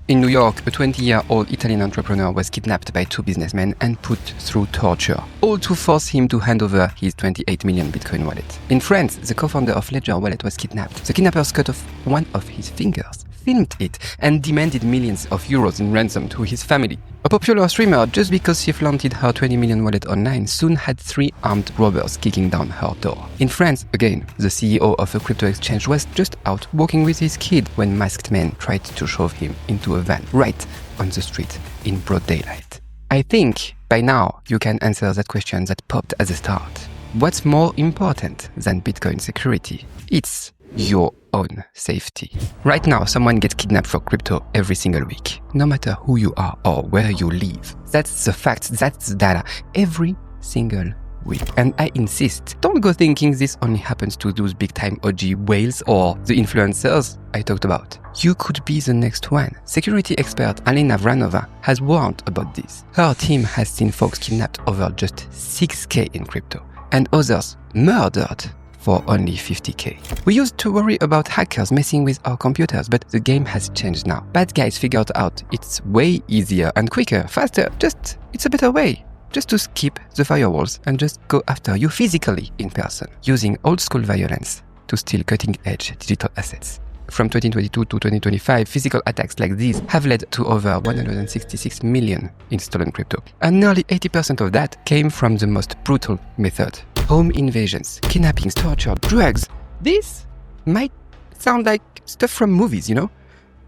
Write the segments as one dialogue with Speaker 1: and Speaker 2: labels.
Speaker 1: In New York, a 20-year-old Italian entrepreneur was kidnapped by two businessmen and put through torture, all to force him to hand over his 28 million Bitcoin wallet. In France, the co-founder of Ledger Wallet was kidnapped. The kidnappers cut off one of his fingers, filmed it, and demanded millions of euros in ransom to his family. A popular streamer, just because she flaunted her 20 million wallet online, soon had 3 armed robbers kicking down her door. In France, again, the CEO of a crypto exchange was just out walking with his kid when masked men tried to shove him into a van right on the street in broad daylight. I think by now you can answer that question that popped at the start. What's more important than Bitcoin security? It's your own safety. Right now, someone gets kidnapped for crypto every single week, no matter who you are or where you live. That's the fact, that's the data, every single week. And I insist, don't go thinking this only happens to those big-time OG whales or the influencers I talked about. You could be the next one. Security expert Alena Vranova has warned about this. Her team has seen folks kidnapped over just 6K in crypto, and others murdered for only 50K. We used to worry about hackers messing with our computers, but the game has changed now. Bad guys figured out it's way easier and quicker, faster, it's a better way. Just to skip the firewalls and just go after you physically in person, using old school violence to steal cutting-edge digital assets. From 2022 to 2025, physical attacks like these have led to over 166 million in stolen crypto. And nearly 80% of that came from the most brutal method. Home invasions, kidnappings, torture, drugs. This might sound like stuff from movies,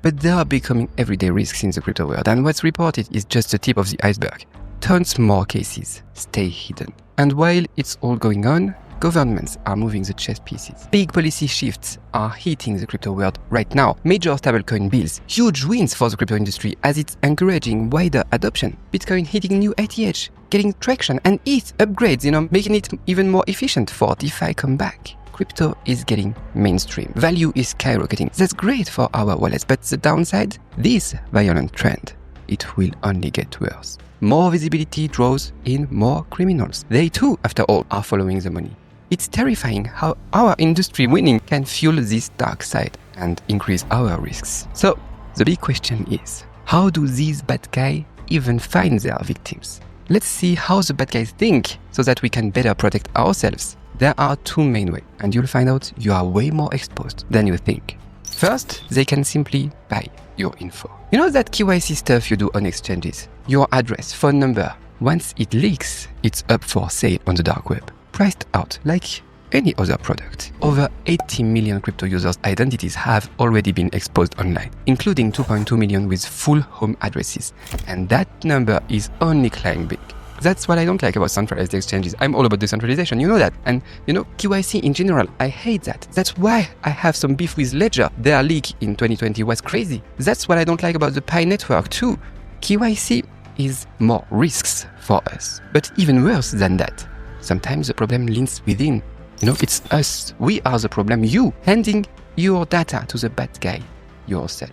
Speaker 1: But they are becoming everyday risks in the crypto world, and what's reported is just the tip of the iceberg. Tons more cases stay hidden. And while it's all going on, governments are moving the chess pieces. Big policy shifts are hitting the crypto world right now. Major stablecoin bills, huge wins for the crypto industry as it's encouraging wider adoption. Bitcoin hitting new ATH, getting traction, and ETH upgrades, making it even more efficient for DeFi comeback. Crypto is getting mainstream. Value is skyrocketing. That's great for our wallets, but the downside? This violent trend, it will only get worse. More visibility draws in more criminals. They too, after all, are following the money. It's terrifying how our industry winning can fuel this dark side and increase our risks. So, the big question is, how do these bad guys even find their victims? Let's see how the bad guys think so that we can better protect ourselves. There are 2 main ways, and you'll find out you are way more exposed than you think. First, they can simply buy your info. You know that KYC stuff you do on exchanges? Your address, phone number. Once it leaks, it's up for sale on the dark web, priced out like any other product. Over 80 million crypto users' identities have already been exposed online, including 2.2 million with full home addresses. And that number is only climbing. That's what I don't like about centralized exchanges. I'm all about decentralization, you know that. And KYC in general, I hate that. That's why I have some beef with Ledger. Their leak in 2020 was crazy. That's what I don't like about the Pi network too. KYC is more risks for us. But even worse than that, sometimes the problem lies within. It's us. We are the problem. You handing your data to the bad guy yourself.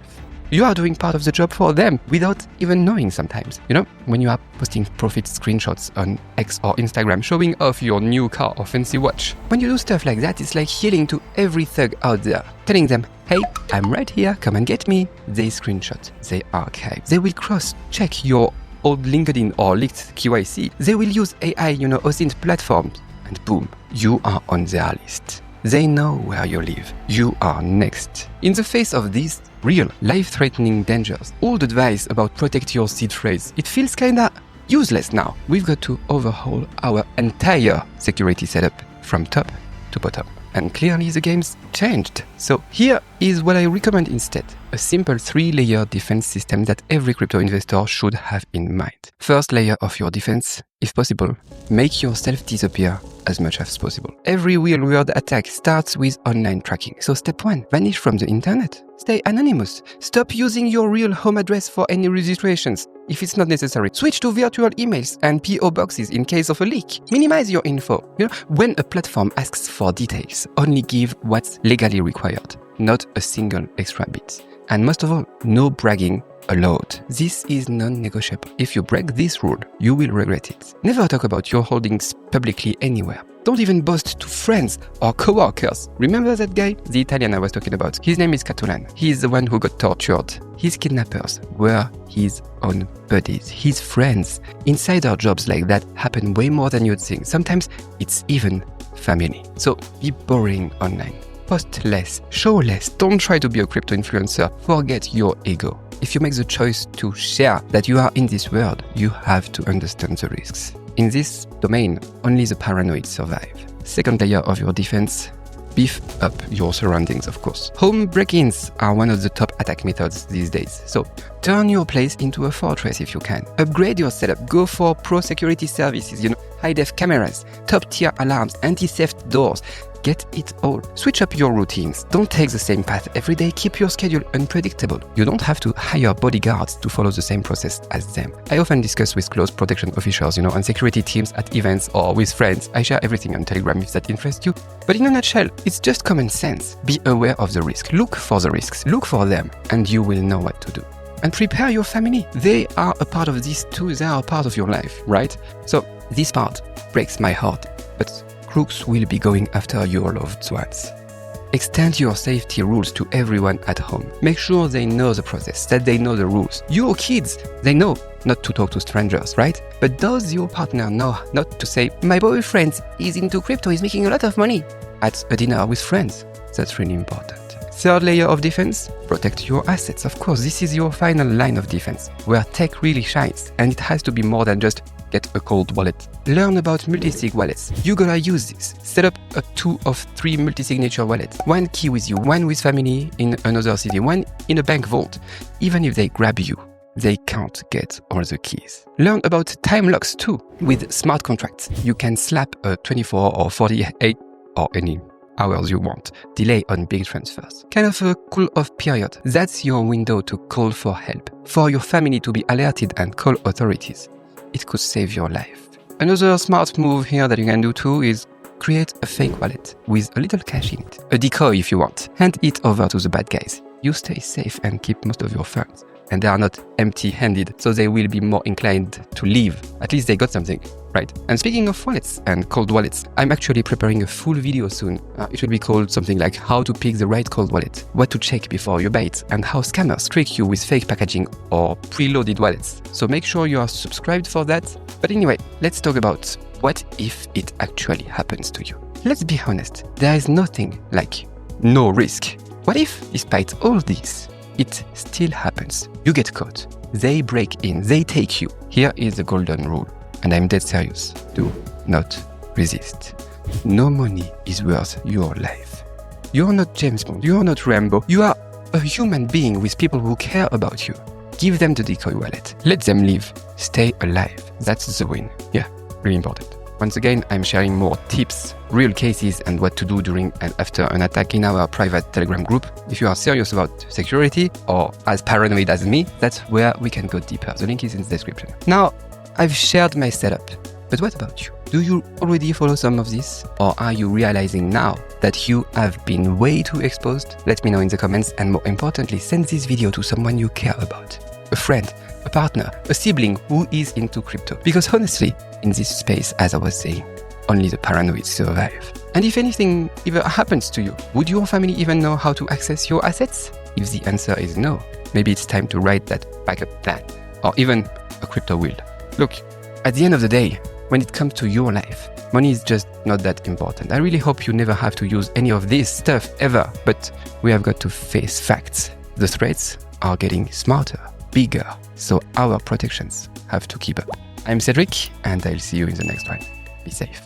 Speaker 1: You are doing part of the job for them without even knowing sometimes. When you are posting profit screenshots on X or Instagram showing off your new car or fancy watch. When you do stuff like that, it's like yelling to every thug out there, telling them, hey, I'm right here, come and get me. They screenshot, they archive. They will cross-check your old LinkedIn or leaked KYC. They will use AI, OSINT platforms. And boom, you are on their list. They know where you live. You are next. In the face of these real, life-threatening dangers, old advice about protect your seed phrase, it feels kinda useless now. We've got to overhaul our entire security setup from top to bottom. And clearly the game's changed. So here is what I recommend instead. A simple 3-layer defense system that every crypto investor should have in mind. First layer of your defense, if possible, make yourself disappear as much as possible. Every real-world attack starts with online tracking. So step 1, vanish from the internet. Stay anonymous. Stop using your real home address for any registrations. If it's not necessary, switch to virtual emails and PO boxes in case of a leak. Minimize your info. When a platform asks for details, only give what's legally required, not a single extra bit. And most of all, no bragging allowed. This is non-negotiable. If you break this rule, you will regret it. Never talk about your holdings publicly anywhere. Don't even boast to friends or co-workers. Remember that guy? The Italian I was talking about. His name is Catulan. He is the one who got tortured. His kidnappers were his own buddies, his friends. Insider jobs like that happen way more than you'd think. Sometimes it's even family. So be boring online. Post less, show less. Don't try to be a crypto influencer. Forget your ego. If you make the choice to share that you are in this world, you have to understand the risks. In this domain, only the paranoid survive. Second layer of your defense, beef up your surroundings, of course. Home break-ins are one of the top attack methods these days. So turn your place into a fortress if you can. Upgrade your setup. Go for pro security services, high-def cameras, top-tier alarms, anti-theft doors. Get it all. Switch up your routines. Don't take the same path every day. Keep your schedule unpredictable. You don't have to hire bodyguards to follow the same process as them. I often discuss with close protection officials, on security teams at events or with friends. I share everything on Telegram if that interests you. But in a nutshell, it's just common sense. Be aware of the risk. Look for the risks. Look for them, and you will know what to do. And prepare your family. They are a part of this too. They are a part of your life, right? So this part breaks my heart, but crooks will be going after your loved ones. Extend your safety rules to everyone at home. Make sure they know the process, that they know the rules. Your kids, they know not to talk to strangers, right? But does your partner know not to say, my boyfriend is into crypto, he's making a lot of money at a dinner with friends? That's really important. Third layer of defense, protect your assets. Of course, this is your final line of defense, where tech really shines, and it has to be more than just get a cold wallet. Learn about multi-sig wallets. You gotta use this. Set up a 2 or 3 multi-signature wallets. One key with you, one with family in another city, one in a bank vault. Even if they grab you, they can't get all the keys. Learn about time locks too. With smart contracts, you can slap a 24 or 48 or any hours you want delay on big transfers. Kind of a cool-off period. That's your window to call for help. For your family to be alerted and call authorities. It could save your life. Another smart move here that you can do too is create a fake wallet with a little cash in it. A decoy if you want. Hand it over to the bad guys. You stay safe and keep most of your funds. And they are not empty-handed, so they will be more inclined to leave. At least they got something, right? And speaking of wallets and cold wallets, I'm actually preparing a full video soon. It will be called something like how to pick the right cold wallet, what to check before you buy it, and how scammers trick you with fake packaging or preloaded wallets. So make sure you are subscribed for that. But anyway, let's talk about what if it actually happens to you. Let's be honest, there is nothing like no risk. What if, despite all this, it still happens? You get caught. They break in. They take you. Here is the golden rule. And I'm dead serious. Do not resist. No money is worth your life. You're not James Bond. You're not Rambo. You are a human being with people who care about you. Give them the decoy wallet. Let them live. Stay alive. That's the win. Yeah, really important. Once again, I'm sharing more tips, real cases, and what to do during and after an attack in our private Telegram group. If you are serious about security or as paranoid as me, that's where we can go deeper. The link is in the description. Now, I've shared my setup, but what about you? Do you already follow some of this? Or are you realizing now that you have been way too exposed? Let me know in the comments, and more importantly, send this video to someone you care about. A friend, a partner, a sibling who is into crypto. Because honestly, in this space, as I was saying, only the paranoid survive. And if anything ever happens to you, would your family even know how to access your assets? If the answer is no, maybe it's time to write that backup plan, or even a crypto will. Look, at the end of the day, when it comes to your life, money is just not that important. I really hope you never have to use any of this stuff ever, but we have got to face facts. The threats are getting smarter, bigger, so our protections have to keep up. I'm Cédric, and I'll see you in the next one. Be safe.